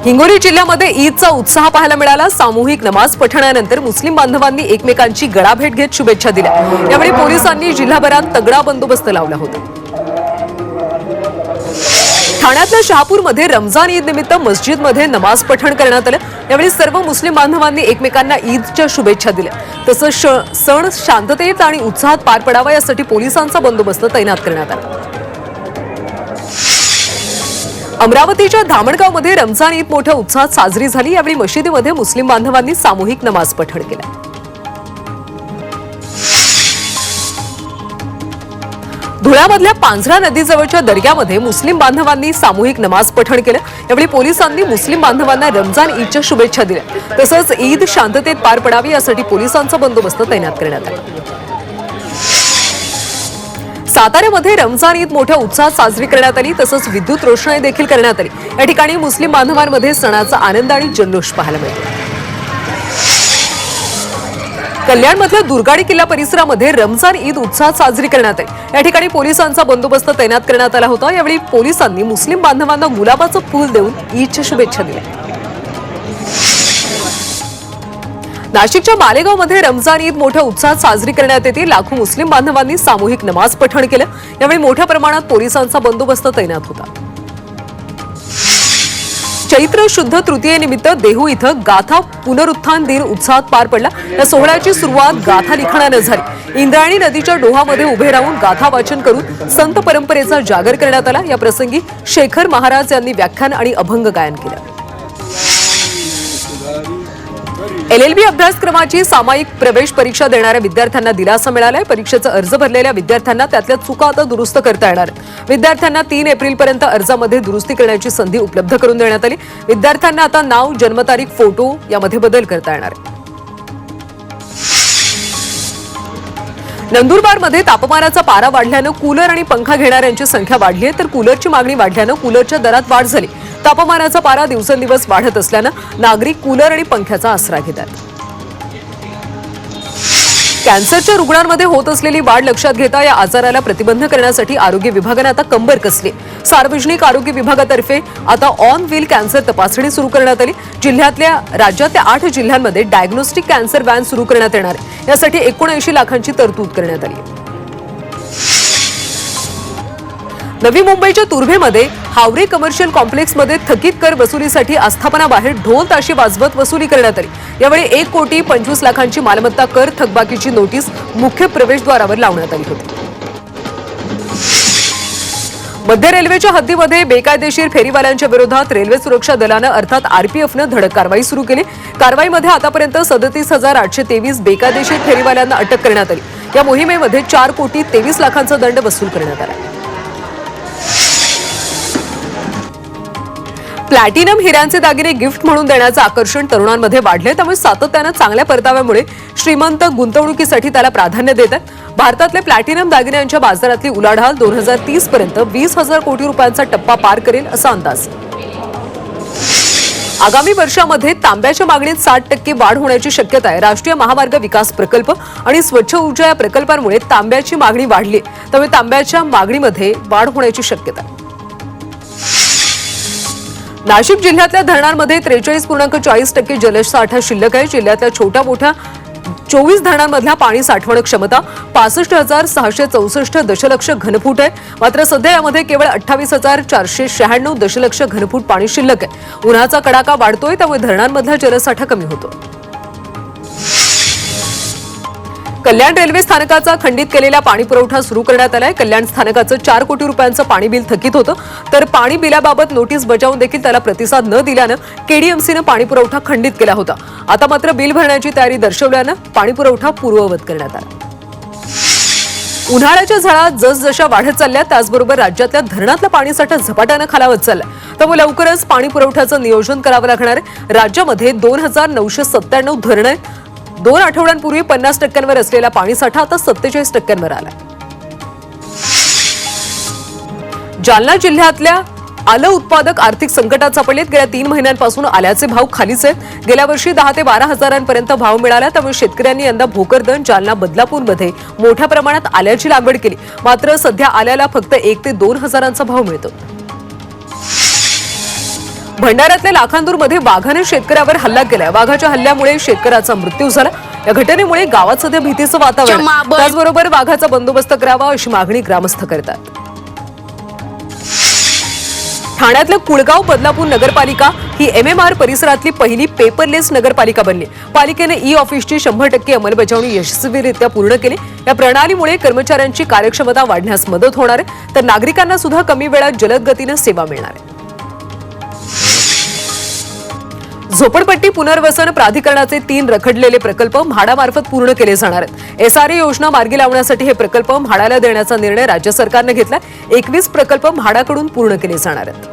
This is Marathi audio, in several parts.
हिंगोली जिल्ह्यामध्ये ईदचा उत्साह पाहायला मिळाला। सामूहिक नमाज पठणानंतर मुस्लिम बांधवांनी एकमेकांची गळाभेट घेत शुभेच्छा दिल्या। यावेळी पोलिसांनी जिल्हाभरात तगडा बंदोबस्त लावला होता। ठाण्यातल्या शहापूरमध्ये रमजान ईद निमित्त मस्जिदमध्ये नमाज पठण करण्यात आलं। यावेळी सर्व मुस्लिम बांधवांनी एकमेकांना ईदच्या शुभेच्छा दिल्या। तसंच सण शांततेत आणि उत्साहात पार पडावा यासाठी पोलिसांचा बंदोबस्त तैनात करण्यात आला। अमरावतीच्या धामणगावमध्ये रमजान ईद मोठ्या उत्साहात साजरी झाली। यावेळी मशिदीमध्ये मुस्लिम बांधवांनी सामूहिक नमाज पठण केलं। धुळ्यामधल्या पांझरा नदीजवळच्या दर्ग्यामध्ये मुस्लिम बांधवांनी सामूहिक नमाज पठण केलं। यावेळी पोलिसांनी मुस्लिम बांधवांना रमजान ईदच्या शुभेच्छा दिल्या। तसंच ईद शांततेत पार पडावी यासाठी पोलिसांचा बंदोबस्त तैनात करण्यात आला। साताऱ्यामध्ये रमजान ईद मोठ्या उत्साहात साजरी करण्यात आली। तसंच विद्युत रोषणाई देखील करण्यात आली। या ठिकाणी मुस्लिम बांधवांमध्ये सणाचा आनंद आणि जल्लोष पाहायला मिळतो। कल्याणमधल्या दुर्गाडी किल्ला परिसरामध्ये रमजान ईद उत्साहात साजरी करण्यात आली। या ठिकाणी पोलिसांचा बंदोबस्त तैनात करण्यात आला होता। यावेळी पोलिसांनी मुस्लिम बांधवांना गुलाबाचं फूल देऊन ईदच्या शुभेच्छा दिल्या। नाशिकच्या मालेगावमध्ये रमजान ईद मोठ्या उत्साहात साजरी करण्यात येते। लाखो मुस्लिम बांधवांनी सामूहिक नमाज पठण केलं। यावेळी मोठ्या प्रमाणात पोलिसांचा बंदोबस्त तैनात होता। चैत्र शुद्ध तृतीयेनिमित्त देहू इथं गाथा पुनरुत्थान दिन उत्साहात पार पडला। या सोहळ्याची सुरुवात गाथा लिखाणानं झाली। इंद्रायणी नदीच्या डोहामध्ये उभे राहून गाथा वाचन करून संत परंपरेचा जागर करण्यात आला। या प्रसंगी शेखर महाराज यांनी व्याख्यान आणि अभंग गायन केलं। LLB अभ्यासक्रमाची सामायिक प्रवेश परीक्षा देणाऱ्या विद्यार्थ्यांना दिलासा मिळालाय। परीक्षेचा अर्ज भरलेल्या विद्यार्थ्यांना त्यातल्या चुका आता दुरुस्त करता येणार। विद्यार्थ्यांना 3 एप्रिलपर्यंत अर्जामध्ये दुरुस्ती करण्याची संधी उपलब्ध करून देण्यात आली। विद्यार्थ्यांना आता नाव, जन्मतारीख, फोटो यामध्ये बदल करता येणार। नंदुरबारमध्ये तापमानाचा पारा वाढल्यानं कूलर आणि पंखा घेणाऱ्यांची संख्या वाढली आहे, तर कूलरची मागणी वाढल्यानं कूलरच्या दरात वाढ झाली। तापमानाचा पारा दिवसेंदिवस वाढत असल्यानं नागरिक कूलर आणि पंख्याचा आसरा घेतात। कॅन्सरच्या रुग्णांमध्ये होत असलेली वाढ लक्षात घेता या आजाराला प्रतिबंध करण्यासाठी आरोग्य विभागाने आता कंबर कसली। सार्वजनिक आरोग्य विभागातर्फे आता ऑन व्हील कॅन्सर तपासणी सुरू करण्यात आली। राज्यातल्या 8 जिल्ह्यांमध्ये डायग्नोस्टिक कॅन्सर व्हॅन सुरू करण्यात येणार आहे। यासाठी 79 लाखांची तरतूद करण्यात आली। नवी मुंबईच्या तुर्भेमध्ये हावरे कमर्शियल कॉम्प्लेक्समध्ये थकीत कर वसुलीसाठी आस्थापनाबाहेर ढोल ताशे वाजवत वसुली करण्यात आली। यावेळी 1,25,00,000ची मालमत्ता कर थकबाकीची नोटीस मुख्य प्रवेशद्वारावर लावण्यात आली होती। मध्य रेल्वेच्या हद्दीमध्ये बेकायदेशीर फेरीवाल्यांच्या विरोधात रेल्वे सुरक्षा दलानं अर्थात RPFनं धडक कारवाई सुरू केली। कारवाईमध्ये आतापर्यंत 37,823 बेकायदेशीर फेरीवाल्यांना अटक करण्यात आली। या मोहिमेमध्ये 4,23,00,000चा दंड वसूल करण्यात आला। प्लॅटिनम हिऱ्यांचे दागिने गिफ्ट म्हणून देण्याचं आकर्षण तरुणांमध्ये वाढले। त्यामुळे सातत्यानं चांगल्या परताव्यामुळे श्रीमंत गुंतवणुकीसाठी त्याला प्राधान्य देतात। भारतातले प्लॅटिनम दागिन्यांच्या बाजारातली उलाढाल 2030 पर्यंत 20,000 कोटी रुपयांचा टप्पा पार करेल असा अंदाज। आगामी वर्षामध्ये तांब्याच्या मागणीत 60% वाढ होण्याची शक्यता आहे। राष्ट्रीय महामार्ग विकास प्रकल्प आणि स्वच्छ ऊर्जा या प्रकल्पांमुळे तांब्याची मागणी वाढली, त्यामुळे तांब्याच्या मागणीमध्ये वाढ होण्याची शक्यता आहे। नाशिक जिल्ह्यातल्या धरणांमध्ये 43.40% जलसाठा शिल्लक आहे। जिल्ह्यातल्या छोट्या मोठ्या 24 धरणांमधल्या पाणी साठवण क्षमता 65,664 दशलक्ष घनफूट आहे। मात्र सध्या यामध्ये केवळ 28,496 दशलक्ष घनफूट पाणी शिल्लक आहे। उन्हाचा कडाका वाढतोय, त्यामुळे धरणांमधला जलसाठा कमी होतो। कल्याण रेल्वे स्थानकाचा खंडित केलेला पाणी पुरवठा सुरू करण्यात आलाय। कल्याण स्थानकाचं 4 कोटी रुपयांचं पाणी बिल थकीत होतं, तर पाणी बिलाबाबत नोटीस बजावून देखील त्याला प्रतिसाद न दिल्यानं KDMCनं पाणी पुरवठा खंडित केला होता। आता मात्र बिल भरण्याची तयारी दर्शवल्यानं पाणी पुरवठा पूर्ववत करण्यात आला। उन्हाळ्याच्या झळा जसजशा वाढत चालल्या, त्याचबरोबर राज्यातल्या धरणातला पाणीसाठा झपाट्यानं खालावत चालला। त्यामुळे लवकरच पाणी पुरवठ्याचं नियोजन करावं लागणार आहे। राज्यामध्ये 2,997 धरणं आहेत। 2 आठवड्यांपूर्वी 50% असलेला पाणीसाठा आता 47% आला। जालना जिल्ह्यातल्या आलं उत्पादक आर्थिक संकटात सापडलेत। गेल्या 3 महिन्यांपासून आल्याचे भाव खालीच आहेत। गेल्या वर्षी 10 ते 12 हजारांपर्यंत भाव मिळाला, त्यामुळे शेतकऱ्यांनी यंदा भोकरदन, जालना, बदलापूरमध्ये मोठ्या प्रमाणात आल्याची लागवड केली। मात्र सध्या आल्याला फक्त 1 ते 2 हजारांचा भाव मिळतो। भंडाऱ्यातल्या लाखांदूरमध्ये वाघाने शेतकऱ्यावर हल्ला केलाय. वाघाच्या हल्ल्यामुळे शेतकऱ्याचा मृत्यू झाला. या घटनेमुळे गावात सध्या भीतीचं वातावरण. त्याचबरोबर वाघाचा बंदोबस्त करावा अशी मागणी ग्रामस्थ करतात. ठाण्यातलं कुळगाव बदलापूर नगरपालिका ही MMR परिसरातली पहिली पेपरलेस नगरपालिका बनली. पालिकेने ऑफिसची 100% अंमलबजावणी यशस्वीरित्या पूर्ण केली. या प्रणालीमुळे कर्मचाऱ्यांची कार्यक्षमता वाढण्यास मदत होणार आहे, तर नागरिकांना सुद्धा कमी वेळात जलद गतीने सेवा मिळणार आहे. झोपडपट्टी पुनर्वसन प्राधिकरणाचे 3 रखडलेले प्रकल्प म्हाडामार्फत पूर्ण केले जाणार आहेत. SRA योजना मार्गी लावण्यासाठी हे प्रकल्प म्हाडाला देण्याचा निर्णय राज्य सरकारने घेतला. 21 प्रकल्प म्हाडाकडून पूर्ण केले जाणार आहेत.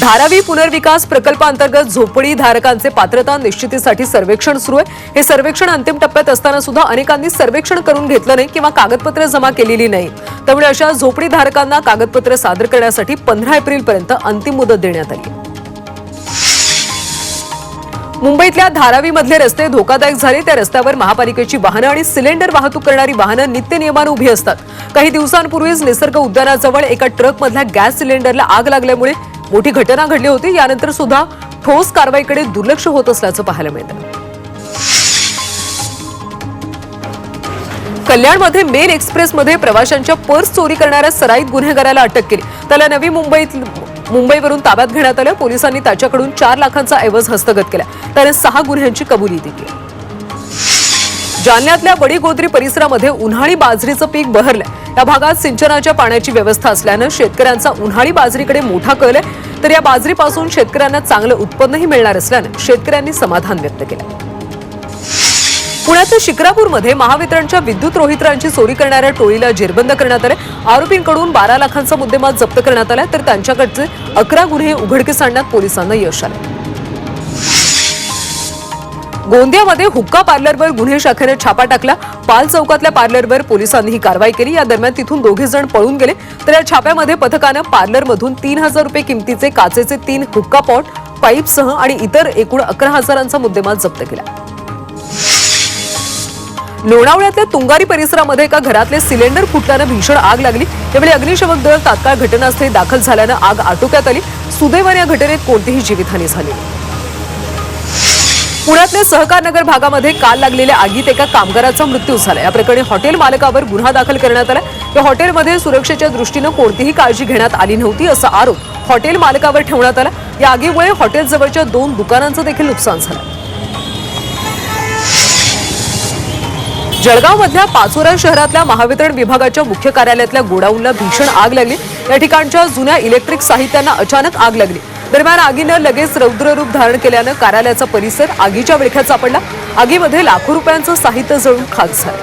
धारावी पुनर्विकास प्रकल्पांतर्गत झोपडी धारकांचे पात्रता निश्चितीसाठी सर्वेक्षण सुरू आहे. हे सर्वेक्षण अंतिम टप्प्यात असताना सुद्धा अनेकांनी सर्वेक्षण करून घेतलं नाही किंवा कागदपत्र जमा केलेली नाही. त्यामुळे अशा झोपडी धारकांना कागदपत्र सादर करण्यासाठी 15 एप्रिलपर्यंत अंतिम मुदत देण्यात आली. मुंबईतल्या धारावीमधले रस्ते धोकादायक झाले. त्या रस्त्यावर महापालिकेची वाहनं आणि सिलेंडर वाहतूक करणारी वाहनं नित्यनियमानं उभी असतात. काही दिवसांपूर्वीच निसर्ग उद्यानाजवळ एका ट्रकमधल्या गॅस सिलेंडरला आग लागल्यामुळे मोठी घटना घडली होती. यानंतर सुद्धा ठोस कारवाईकडे दुर्लक्ष होत असल्याचं पाहायला मिळतं. कल्याणमध्ये मेल एक्सप्रेसमध्ये प्रवाशांच्या पर्स चोरी करणाऱ्या सराईत गुन्हेगाराला अटक केली. त्याला नवी मुंबईवरून ताब्यात घेण्यात आलं. पोलिसांनी त्याच्याकडून 4 लाखांचा ऐवज हस्तगत केला. त्याने 6 गुन्ह्यांची कबुली दिली. जालन्यातल्या बडीगोद्री परिसरामध्ये उन्हाळी बाजरीचं पीक बहरलंय. या भागात सिंचनाच्या पाण्याची व्यवस्था असल्यानं शेतकऱ्यांचा उन्हाळी बाजरीकडे मोठा कल आहे. तर या बाजरीपासून शेतकऱ्यांना चांगलं उत्पन्नही मिळणार असल्यानं शेतकऱ्यांनी समाधान व्यक्त केलं. पुण्यातल्या शिक्रापूरमध्ये महावितरणच्या विद्युत रोहित्रांची चोरी करणाऱ्या टोळीला जेरबंद करण्यात आले. आरोपींकडून 12 लाखांचा मुद्देमाल जप्त करण्यात आला. तर त्यांच्याकडचे 11 गुन्हे उघडकीस आणण्यात पोलिसांना यश आले. गोंदियामध्ये हुक्का पार्लरवर गुन्हे शाखेने छापा टाकला. पाल चौकातल्या पार्लरवर पोलिसांनी ही कारवाई केली. या दरम्यान तिथून 2 जण पळून गेले. तर या छाप्यामध्ये पथकानं पार्लरमधून 3000 रुपये किमतीचे काचेचे 3 हुक्का पॉट, पाईपसह आणि इतर एकूण 11,000चा मुद्देमाल जप्त केला. लोणावळ्यातल्या तुंगारी परिसरामध्ये एका घरातले सिलेंडर फुटल्यानं भीषण आग लागली. यावेळी अग्निशमक दल तात्काळ घटनास्थळी दाखल झाल्यानं आग आटोक्यात आली. सुदैवाने या घटनेत कोणतीही जीवितहानी झाली नाही. पुण्यातल्या सहकार नगर भागामध्ये काल लागलेल्या आगीत एका कामगाराचा मृत्यू झाला. या प्रकरणी हॉटेल मालकावर गुन्हा दाखल करण्यात आला. या हॉटेलमध्ये सुरक्षेच्या दृष्टीनं कोणतीही काळजी घेण्यात आली नव्हती असा आरोप हॉटेल मालकावर ठेवण्यात आला. या आगीमुळे हॉटेलजवळच्या 2 दुकानांचं देखील नुकसान झालं. जळगावमधल्या पाचोरा शहरातल्या महावितरण विभागाच्या मुख्य कार्यालयातल्या गोडाऊनला भीषण आग लागली. या ठिकाणच्या जुन्या इलेक्ट्रिक साहित्यांना अचानक आग लागली. दरम्यान आगीनं लगेच रौद्ररूप धारण केल्यानं कार्यालयाचा परिसर आगीच्या विळख्यात सापडला. आगीमध्ये लाखो रुपयांचं साहित्य जळून खाक झालं.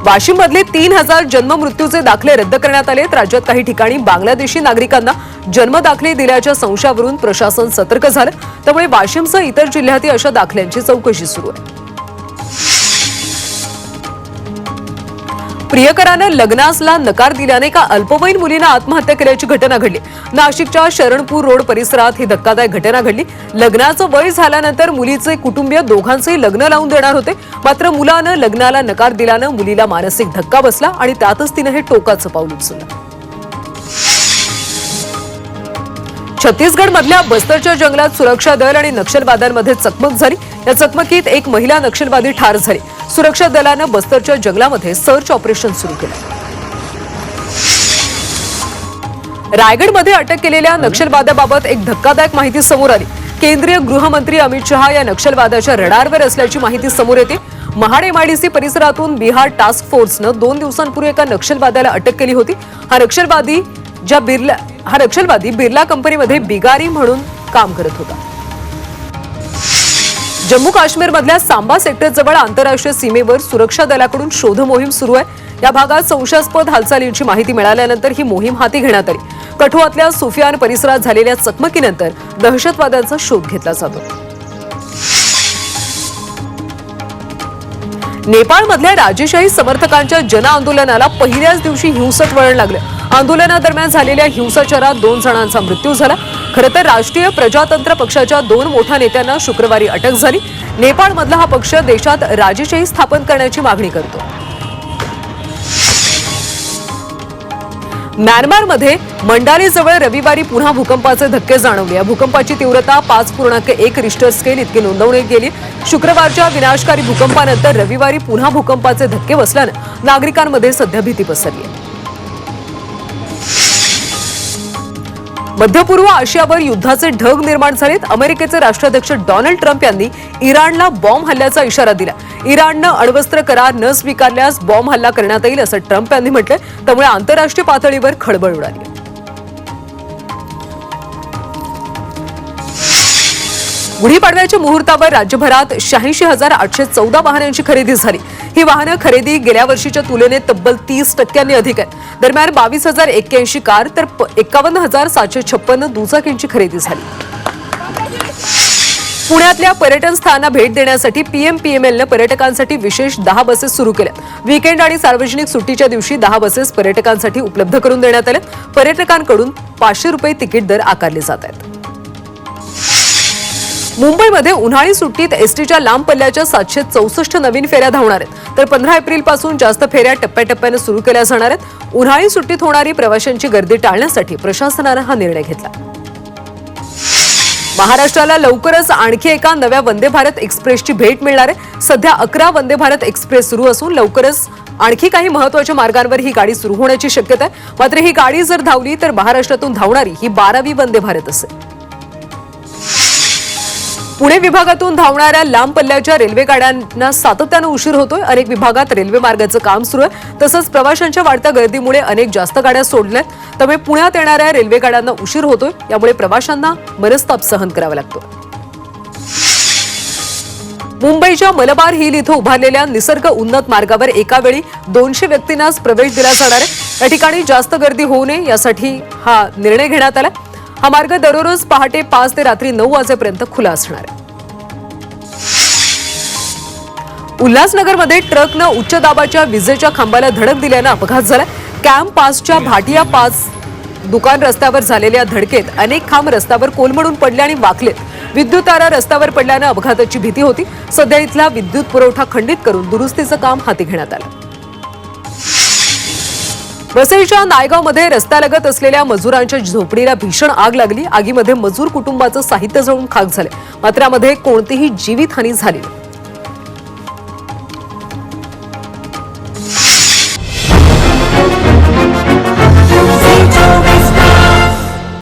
वाशिममधले 3000 जन्ममृत्यूचे दाखले रद्द करण्यात आले. राज्यात काही ठिकाणी बांगलादेशी नागरिकांना जन्मदाखले दिल्याच्या संशयावरून प्रशासन सतर्क झालं. त्यामुळे वाशिमसह इतर जिल्ह्यातही अशा दाखल्यांची चौकशी सुरू आहे. प्रियकरानं लग्नासला नकार दिल्याने एका अल्पवयीन मुलीनं आत्महत्या केल्याची घटना घडली. नाशिकच्या शरणपूर रोड परिसरात ही धक्कादायक घटना घडली. लग्नाचं वय झाल्यानंतर मुलीचे कुटुंबीय दोघांचेही लग्न लावून देणार होते. मात्र मुलानं लग्नाला नकार दिल्यानं मुलीला मानसिक धक्का बसला आणि त्यातच तिनं हे टोकाचं पाऊल उचललं. छत्तीसगडमधल्या बस्तरच्या जंगलात सुरक्षा दल आणि नक्षलवाद्यांमध्ये चकमक झाली. या चकमकीत एक महिला नक्षलवादी ठार झाली. सुरक्षा दलानं बस्तरच्या जंगलामध्ये सर्च ऑपरेशन सुरू केलं. रायगडमध्ये अटक केलेल्या नक्षलवाद्याबाबत एक धक्कादायक माहिती समोर आली. केंद्रीय गृहमंत्री अमित शहा या नक्षलवाद्याच्या रडारवर असल्याची माहिती समोर येते. महाड MIDC परिसरातून बिहार टास्क फोर्सनं 2 दिवसांपूर्वी एका नक्षलवाद्याला अटक केली होती. हा नक्षलवादी बिर्ला कंपनीमध्ये बिगारी म्हणून काम करत होता. जम्मू काश्मीरमधल्या सांबा सेक्टरजवळ आंतरराष्ट्रीय सीमेवर सुरक्षा दलाकडून शोध मोहीम सुरू आहे. या भागात संशयास्पद हालचालींची माहिती मिळाल्यानंतर ही मोहीम हाती घेण्यात आली. कठुआतल्या सुफियान परिसरात झालेल्या चकमकीनंतर दहशतवाद्यांचा शोध घेतला जातो. नेपाळमधल्या राजेशाही समर्थकांच्या जनआंदोलनाला पहिल्याच दिवशी हिंसक वळण लागलं. आंदोलनादरम्यान झालेल्या हिंसाचारात 2 जणांचा मृत्यू झाला. खरं तर राष्ट्रीय प्रजातंत्र पक्षाच्या 2 मोठ्या नेत्यांना शुक्रवारी अटक झाली. नेपाळमधला हा पक्ष देशात राजेशाही स्थापन करण्याची मागणी करतो. म्यानमारमध्ये मंडालेजवळ रविवारी पुन्हा भूकंपाचे धक्के जाणवले. या भूकंपाची तीव्रता 5.1 रिश्टर स्केल इतकी नोंदवण्यात गेली. शुक्रवारच्या विनाशकारी भूकंपानंतर रविवारी पुन्हा भूकंपाचे धक्के बसल्यानं नागरिकांमध्ये सध्या भीती पसरली आहे. मध्य पूर्व आशियावर युद्धाचे ढग निर्माण झालेत. अमेरिकेचे राष्ट्राध्यक्ष डोनाल्ड ट्रम्प यांनी इराणला बॉम्ब हल्ल्याचा इशारा दिला. इराणनं अण्वस्त्र करार न स्वीकारल्यास बॉम्ब हल्ला करण्यात येईल असं ट्रम्प यांनी म्हटलं. त्यामुळे आंतरराष्ट्रीय पातळीवर खळबळ उडाली. गुढीपाडव्याच्या मुहूर्तावर राज्यभरात 86,814 वाहनांची खरेदी झाली. ही वाहनं खरेदी गेल्या वर्षीच्या तुलनेत तब्बल 30% अधिक आहे. दरम्यान 22,081 कार तर 51,756 दुचाकींची खरेदी झाली. पुण्यातल्या पर्यटन स्थळांना भेट देण्यासाठी पीएमपीएमएलनं पर्यटकांसाठी विशेष 10 बसेस सुरू केल्या. वीकेंड आणि सार्वजनिक सुट्टीच्या दिवशी 10 बसेस पर्यटकांसाठी उपलब्ध करून देण्यात आल्या. पर्यटकांकडून ₹500 तिकीट दर आकारले जात आहेत. मुंबईमध्ये उन्हाळी सुट्टीत एसटीच्या लांब पल्ल्याच्या 764 नवीन फेऱ्या धावणार आहेत. तर 15 एप्रिलपासून जास्त फेऱ्या टप्प्याटप्प्यानं सुरू केल्या जाणार आहेत. उन्हाळी सुट्टीत होणारी प्रवाशांची गर्दी टाळण्यासाठी प्रशासनानं हा निर्णय घेतला. महाराष्ट्राला लवकरच आणखी एका नव्या वंदे भारत एक्सप्रेसची भेट मिळणार आहे. सध्या 11 वंदे भारत एक्सप्रेस सुरू असून लवकरच आणखी काही महत्त्वाच्या मार्गांवर ही गाडी सुरू होण्याची शक्यता आहे. मात्र ही गाडी जर धावली तर महाराष्ट्रातून धावणारी ही 12वी वंदे भारत असेल. पुणे विभागातून धावणाऱ्या लांब पल्ल्याच्या रेल्वे गाड्यांना सातत्यानं उशीर होतोय. अनेक विभागात रेल्वे मार्गाचं काम सुरू आहे. तसंच प्रवाशांच्या वाढत्या गर्दीमुळे अनेक जास्त गाड्या सोडल्यात. त्यामुळे पुण्यात येणाऱ्या रेल्वे गाड्यांना उशीर होतोय. यामुळे प्रवाशांना मनस्ताप सहन करावा लागतो. मुंबईच्या मलबार हिल इथं उभारलेल्या निसर्ग उन्नत मार्गावर एका वेळी 200 व्यक्तींनाच प्रवेश दिला जाणार आहे. या ठिकाणी जास्त गर्दी होऊ नये यासाठी हा निर्णय घेण्यात आला. हा मार्ग दररोज पहाटे 5 ते रात्री 9 वाजेपर्यंत खुला असणार आहे. उल्हासनगरमध्ये ट्रकनं उच्च दाबाच्या विजेच्या खांबाला धडक दिल्यानं अपघात झाला. कॅम्प पासच्या भाटिया पास दुकान रस्त्यावर झालेल्या धडकेत अनेक खांब रस्त्यावर कोलमडून पडले आणि वाकलेत. विद्युत तारा रस्त्यावर पडल्यानं अपघाताची भीती होती. सध्या इथला विद्युत पुरवठा खंडित करून दुरुस्तीचं काम हाती घेण्यात आलं. वसईच्या नायगावमध्ये रस्त्यालगत असलेल्या मजुरांच्या झोपडीला भीषण आग लागली. आगीमध्ये मजूर कुटुंबाचं साहित्य जळून खाक झाले. मात्र यामध्ये कोणतीही जीवितहानी झाली नाही.